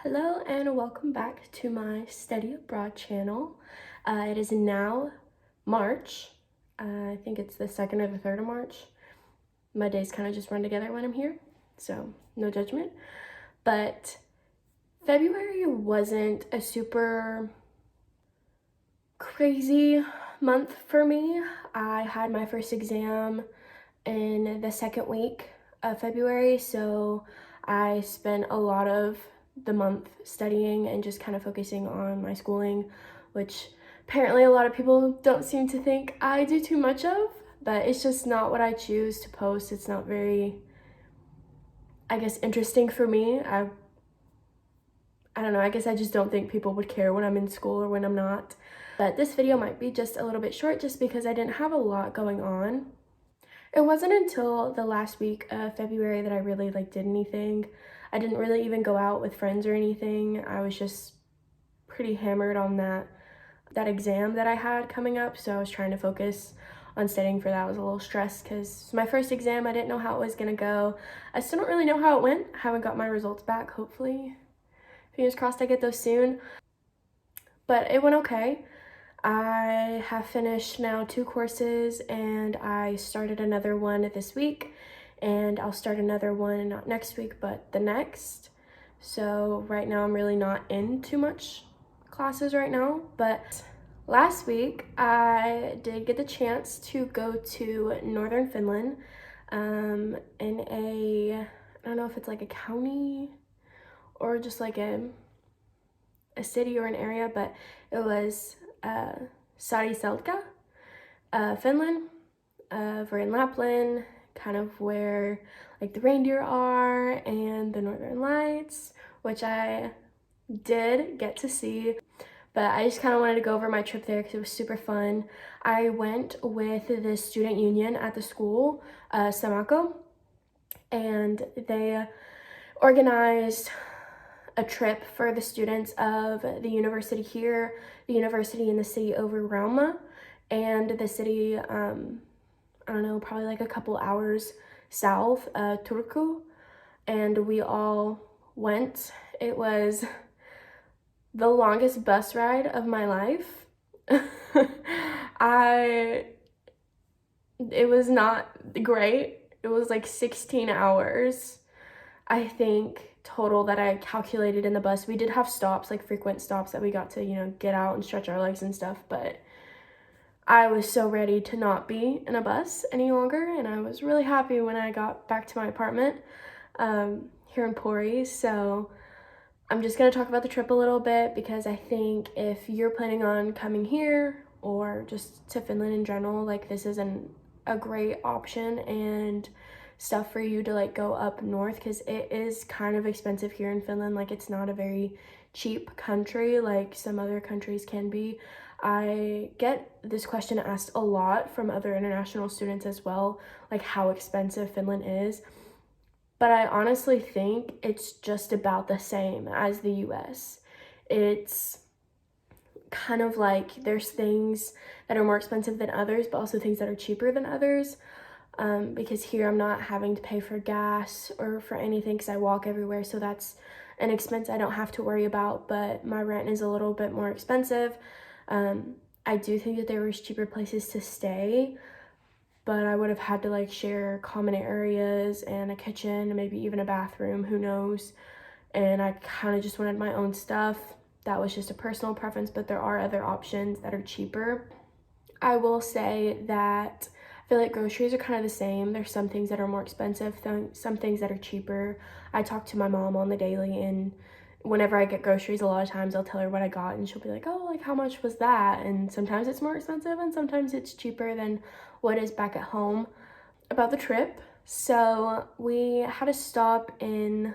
Hello and welcome back to my Study Abroad channel. It is now March. I think it's the 2nd or the 3rd of March. My days kind of just run together when I'm here, so no judgment. But February wasn't a super crazy month for me. I had my first exam in the second week of February, so I spent a lot of the month studying and just kind of focusing on my schooling, which apparently a lot of people don't seem to think I do too much of, but it's just not what I choose to post. It's not very, I guess, interesting for me. I don't know, I guess I just don't think people would care when I'm in school or when I'm not. But this video might be just a little bit short just because I didn't have a lot going on. It wasn't until the last week of February that I really did anything. I didn't really even go out with friends or anything. I was just pretty hammered on that exam that I had coming up, so I was trying to focus on studying for that. I was a little stressed because my first exam, I didn't know how it was gonna go. I still don't really know how it went. I haven't got my results back, hopefully. Fingers crossed I get those soon. But it went okay. I have finished now 2 courses and I started another one this week, and I'll start another one not next week but the next. So right now I'm really not in too much classes right now, but last week I did get the chance to go to northern Finland in I don't know if it's like a county or just like a city or an area, but it was Sari-Selkä, Finland. We're in Lapland, kind of where the reindeer are and the northern lights, which I did get to see. But I just kind of wanted to go over my trip there because it was super fun. I went with the student union at the school, Samako, and they organized a trip for the students of the university here, the university in the city over Rauma, and the city, I don't know, probably a couple hours south, Turku, and we all went. It was the longest bus ride of my life. It was not great. It was 16 hours, I think, total that I calculated in the bus. We did have stops, frequent stops that we got to, get out and stretch our legs and stuff, but I was so ready to not be in a bus any longer, and I was really happy when I got back to my apartment here in Pori. So I'm just going to talk about the trip a little bit because I think if you're planning on coming here or just to Finland in general, this is a great option and stuff for you to go up north, because it is kind of expensive here in Finland. It's not a very cheap country like some other countries can be. I get this question asked a lot from other international students as well, how expensive Finland is. But I honestly think it's just about the same as the US. It's kind of there's things that are more expensive than others, but also things that are cheaper than others. Because here I'm not having to pay for gas or for anything because I walk everywhere, so that's an expense I don't have to worry about, but my rent is a little bit more expensive. I do think that there was cheaper places to stay, but I would have had to share common areas and a kitchen and maybe even a bathroom, who knows. And I kind of just wanted my own stuff. That was just a personal preference, but there are other options that are cheaper. I will say that I feel groceries are kind of the same. There's some things that are more expensive, some things that are cheaper. I talk to my mom on the daily, and whenever I get groceries, a lot of times I'll tell her what I got and she'll be like, oh, how much was that? And sometimes it's more expensive and sometimes it's cheaper than what is back at home. About the trip, so we had a stop in,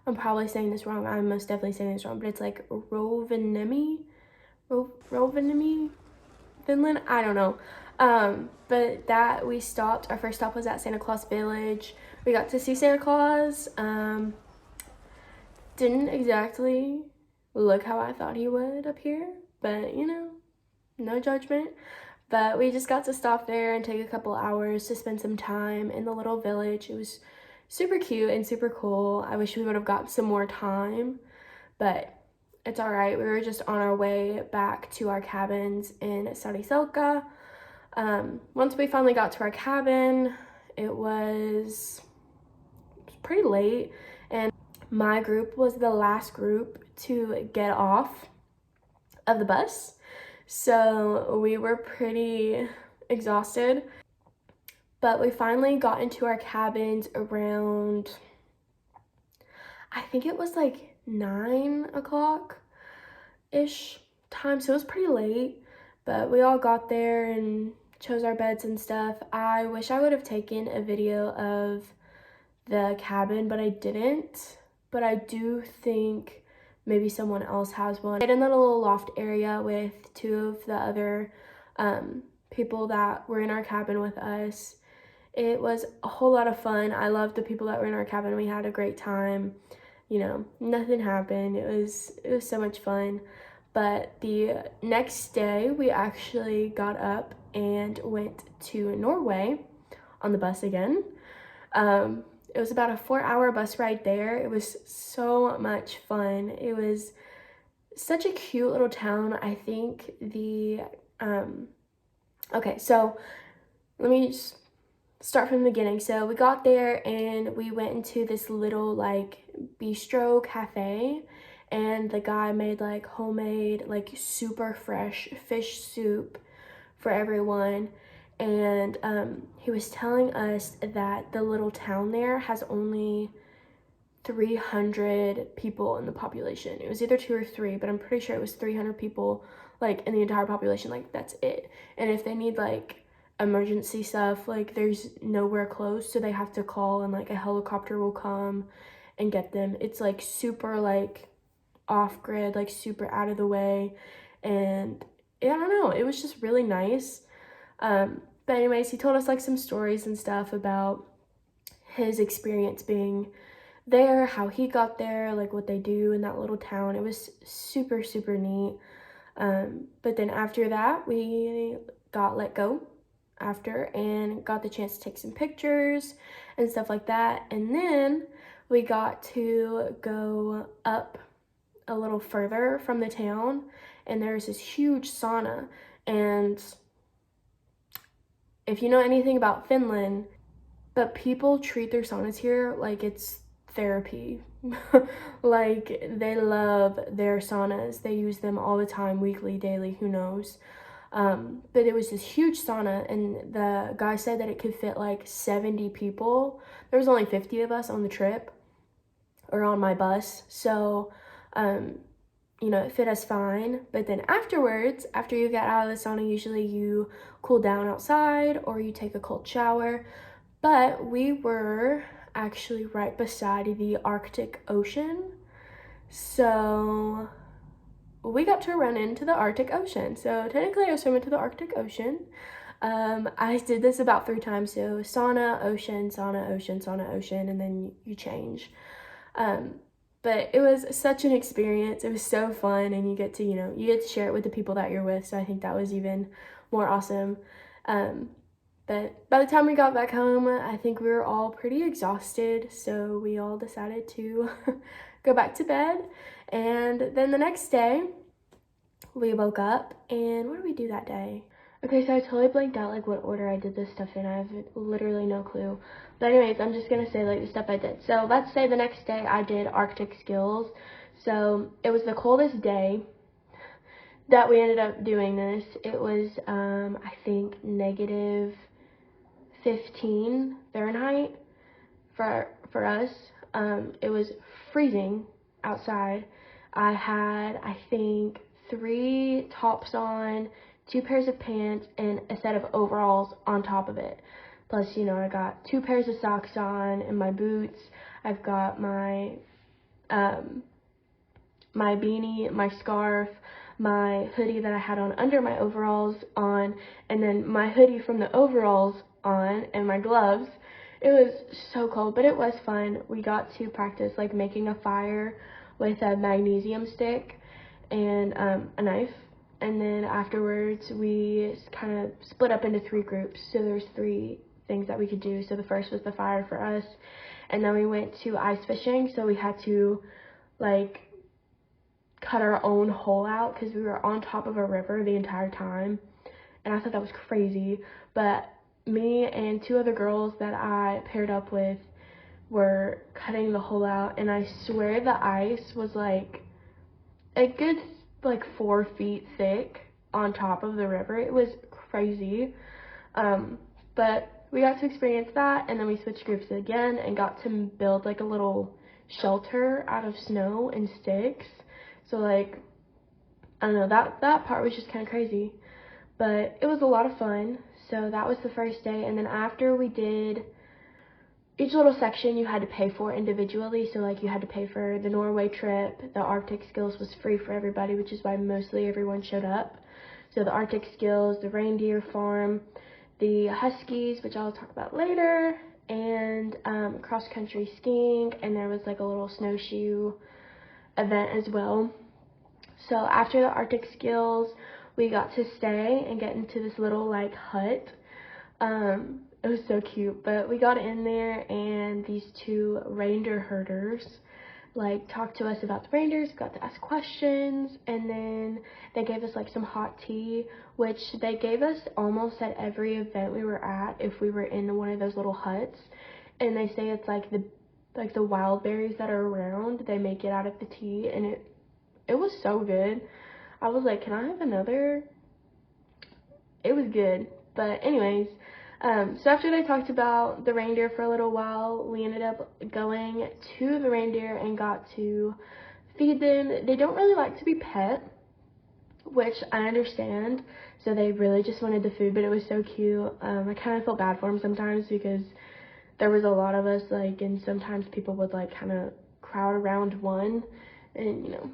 I'm probably saying this wrong, I'm most definitely saying this wrong, but it's Rovaniemi, Finland, I don't know. But that we stopped, our first stop was at Santa Claus Village. We got to see Santa Claus. Didn't exactly look how I thought he would up here, but no judgment. But we just got to stop there and take a couple hours to spend some time in the little village. It was super cute and super cool. I wish we would have got some more time, but it's all right. We were just on our way back to our cabins in Sariselka. Once we finally got to our cabin, it was pretty late, and my group was the last group to get off of the bus. So we were pretty exhausted, but we finally got into our cabins around, I think it was like 9 o'clock-ish time, so it was pretty late, but we all got there and chose our beds and stuff. I wish I would have taken a video of the cabin, but I didn't. But I do think maybe someone else has one. I stayed in the little loft area with 2 of the other people that were in our cabin with us. It was a whole lot of fun. I loved the people that were in our cabin. We had a great time. You know, nothing happened. It was so much fun. But the next day, we actually got up and went to Norway on the bus again. It was about a 4-hour bus ride there. It was so much fun. It was such a cute little town. I think okay, so let me just start from the beginning. So we got there and we went into this little like bistro cafe, and the guy made like homemade, like super fresh fish soup for everyone. And he was telling us that the little town there has only 300 people in the population. It was either 2 or 3, but I'm pretty sure it was 300 people, like in the entire population. Like that's it. And if they need like emergency stuff, like there's nowhere close, so they have to call, and like a helicopter will come and get them. It's like super like off grid, like super out of the way. And yeah, I don't know, it was just really nice. But anyways, he told us like some stories and stuff about his experience being there, how he got there, like what they do in that little town. It was super, super neat. But then after that, we got let go after and got the chance to take some pictures and stuff like that. And then we got to go up a little further from the town, and there's this huge sauna. And if you know anything about Finland, but people treat their saunas here like it's therapy. Like they love their saunas. They use them all the time, weekly, daily, who knows. But it was this huge sauna, and the guy said that it could fit like 70 people. There was only 50 of us on the trip, or on my bus. So, you know, it fit us fine. But then afterwards, after you get out of the sauna, usually you cool down outside or you take a cold shower. But we were actually right beside the Arctic Ocean. So we got to run into the Arctic Ocean. So technically I swam into the Arctic Ocean. I did this about 3 times. So sauna, ocean, sauna, ocean, sauna, ocean, and then you change. But it was such an experience. It was so fun, and you get to, you know, you get to share it with the people that you're with. So I think that was even more awesome. But by the time we got back home, I think we were all pretty exhausted. So we all decided to go back to bed. And then the next day, we woke up, and what did we do that day? Okay, so I totally blanked out like what order I did this stuff in. I have literally no clue. But anyways, I'm just gonna say like the stuff I did. So let's say the next day I did Arctic skills. So it was the coldest day that we ended up doing this. It was I think negative 15 Fahrenheit for us. It was freezing outside. I had, I think, 3 tops on, 2 pairs of pants, and a set of overalls on top of it. Plus, you know, I got 2 pairs of socks on and my boots. I've got my my beanie, my scarf, my hoodie that I had on under my overalls on, and then my hoodie from the overalls on, and my gloves. It was so cold, but it was fun. We got to practice like making a fire with a magnesium stick and a knife. And then afterwards, we kind of split up into 3 groups. So there's 3 things that we could do. So the first was the fire for us. And then we went to ice fishing. So we had to like cut our own hole out because we were on top of a river the entire time, and I thought that was crazy. But me and 2 other girls that I paired up with were cutting the hole out, and I swear the ice was like a good 4 feet thick on top of the river. It was crazy. But we got to experience that, and then we switched groups again and got to build like a little shelter out of snow and sticks. So like, I don't know, that part was just kind of crazy, but it was a lot of fun. So that was the first day, and then after we did each little section, you had to pay for individually. So like, you had to pay for the Norway trip. The Arctic skills was free for everybody, which is why mostly everyone showed up. So the Arctic skills, the reindeer farm, the huskies, which I'll talk about later, and cross-country skiing, and there was like a little snowshoe event as well. So after the Arctic skills, we got to stay and get into this little like hut. It was so cute, but we got in there, and these 2 reindeer herders like talked to us about the reindeers. We got to ask questions, and then they gave us like some hot tea, which they gave us almost at every event we were at if we were in one of those little huts. And they say it's like the wild berries that are around, they make it out of the tea, and it was so good. I was like, can I have another? It was good. But anyways, so after they talked about the reindeer for a little while, we ended up going to the reindeer and got to feed them. They don't really like to be pet, which I understand. So they really just wanted the food, but it was so cute. I kind of felt bad for them sometimes because there was a lot of us, like, and sometimes people would like kind of crowd around one, and you know,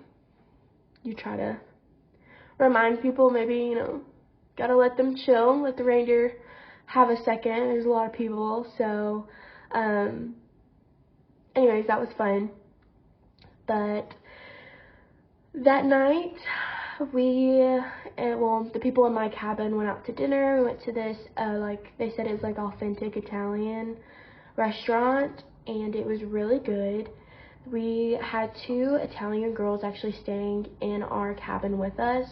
you try to remind people, maybe, you know, gotta let them chill, let the reindeer have a second. There's a lot of people. So anyways, that was fun. But that night the people in my cabin went out to dinner. We went to this like they said it's like authentic Italian restaurant, and it was really good. We had 2 Italian girls actually staying in our cabin with us,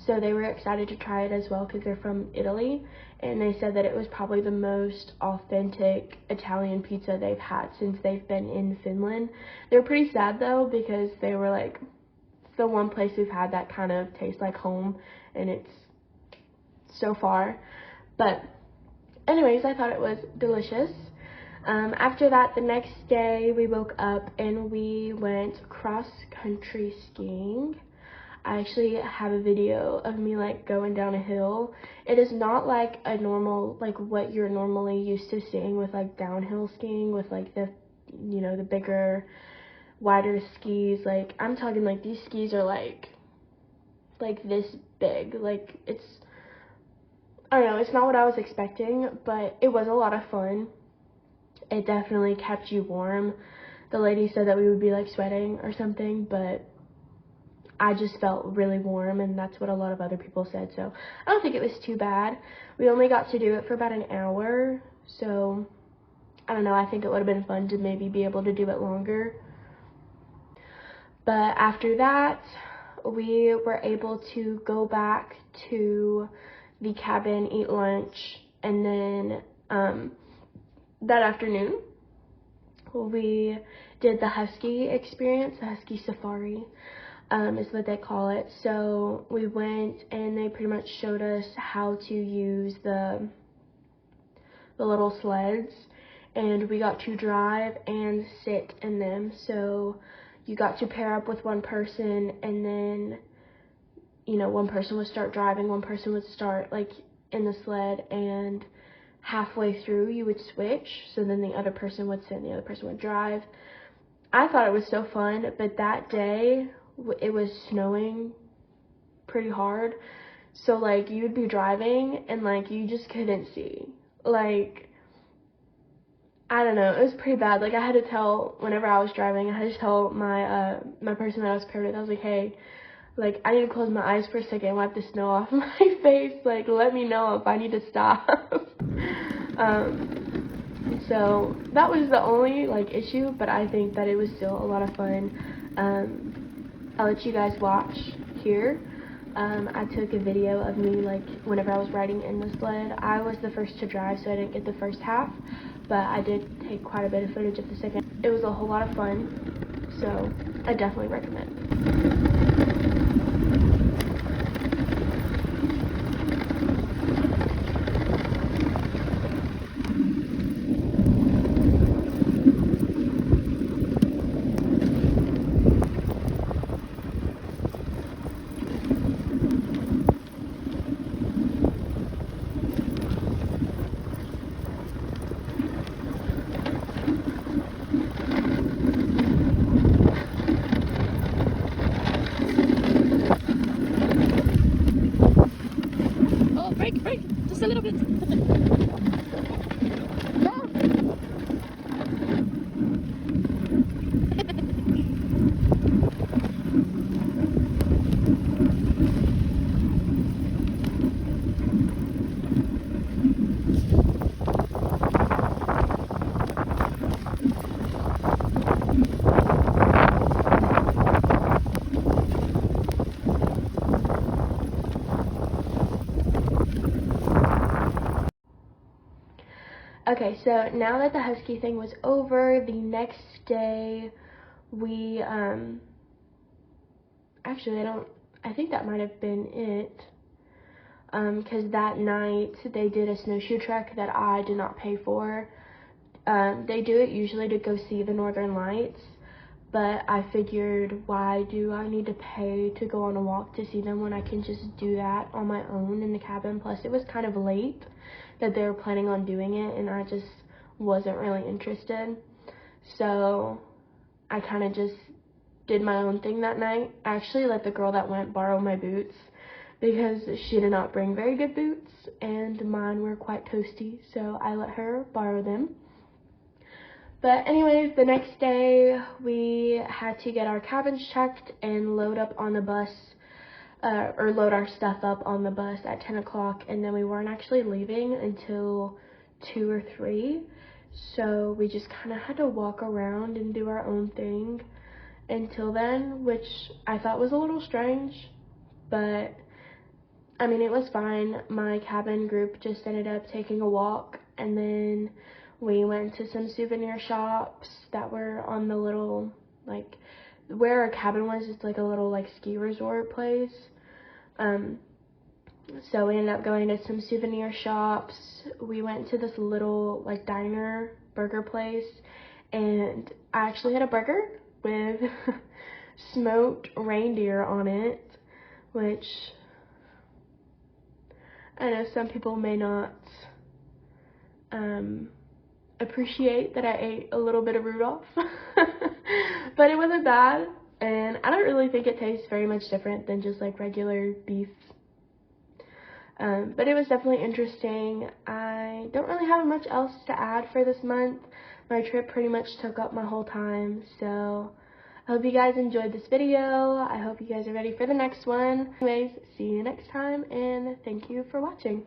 so they were excited to try it as well because they're from Italy, and they said that it was probably the most authentic Italian pizza they've had since they've been in Finland. They were pretty sad though because they were like, it's the one place we've had that kind of tastes like home, and it's so far. But anyways, I thought it was delicious. After that, the next day we woke up and we went cross-country skiing. I actually have a video of me like going down a hill. It is not like a normal, like what you're normally used to seeing with like downhill skiing with like the, you know, the bigger, wider skis. Like, I'm talking like these skis are like this big. Like, it's, I don't know, it's not what I was expecting, but it was a lot of fun. It definitely kept you warm. The lady said that we would be like sweating or something, but I just felt really warm, and that's what a lot of other people said, so I don't think it was too bad. We only got to do it for about an hour, so I don't know, I think it would have been fun to maybe be able to do it longer. But after that, we were able to go back to the cabin, eat lunch, and then that afternoon we did the husky experience, the husky safari is what they call it. So we went and they pretty much showed us how to use the little sleds, and we got to drive and sit in them. So you got to pair up with one person, and then, you know, one person would start driving, one person would start like in the sled, and halfway through you would switch, so then the other person would sit and the other person would drive. I thought it was so fun, but that day it was snowing pretty hard, so like you'd be driving and like you just couldn't see. Like, I don't know, it was pretty bad. Like, I had to tell, whenever I was driving, I had to tell my my person that I was paired with, I was like, hey, like, I need to close my eyes for a second, wipe the snow off my face, like, let me know if I need to stop. So that was the only like issue, but I think that it was still a lot of fun. I'll let you guys watch here. I took a video of me like whenever I was riding in the sled. I was the first to drive, so I didn't get the first half, but I did take quite a bit of footage of the second. It was a whole lot of fun, so I definitely recommend. Break, just a little bit. Okay, so now that the husky thing was over, the next day we, actually I think that might have been it, because that night they did a snowshoe trek that I did not pay for. They do it usually to go see the Northern Lights, but I figured, why do I need to pay to go on a walk to see them when I can just do that on my own in the cabin? Plus it was kind of late that they were planning on doing it, and I just wasn't really interested. So I kind of just did my own thing that night. I actually let the girl that went borrow my boots because she did not bring very good boots and mine were quite toasty, so I let her borrow them. But anyways, the next day we had to get our cabins checked and load up on the bus, or load our stuff up on the bus at 10 o'clock, and then we weren't actually leaving until 2 or 3. So we just kind of had to walk around and do our own thing until then, which I thought was a little strange, but I mean, it was fine. My cabin group just ended up taking a walk, and then we went to some souvenir shops that were on the little, like, where our cabin was, it's like a little, like, ski resort place. So we ended up going to some souvenir shops. We went to this little, like, diner burger place, and I actually had a burger with smoked reindeer on it, which I know some people may not appreciate that I ate a little bit of Rudolph, but it wasn't bad, and I don't really think it tastes very much different than just like regular beef. But it was definitely interesting. I don't really have much else to add for this month. My trip pretty much took up my whole time, so I hope you guys enjoyed this video. I hope you guys are ready for the next one. Anyways, see you next time, and thank you for watching.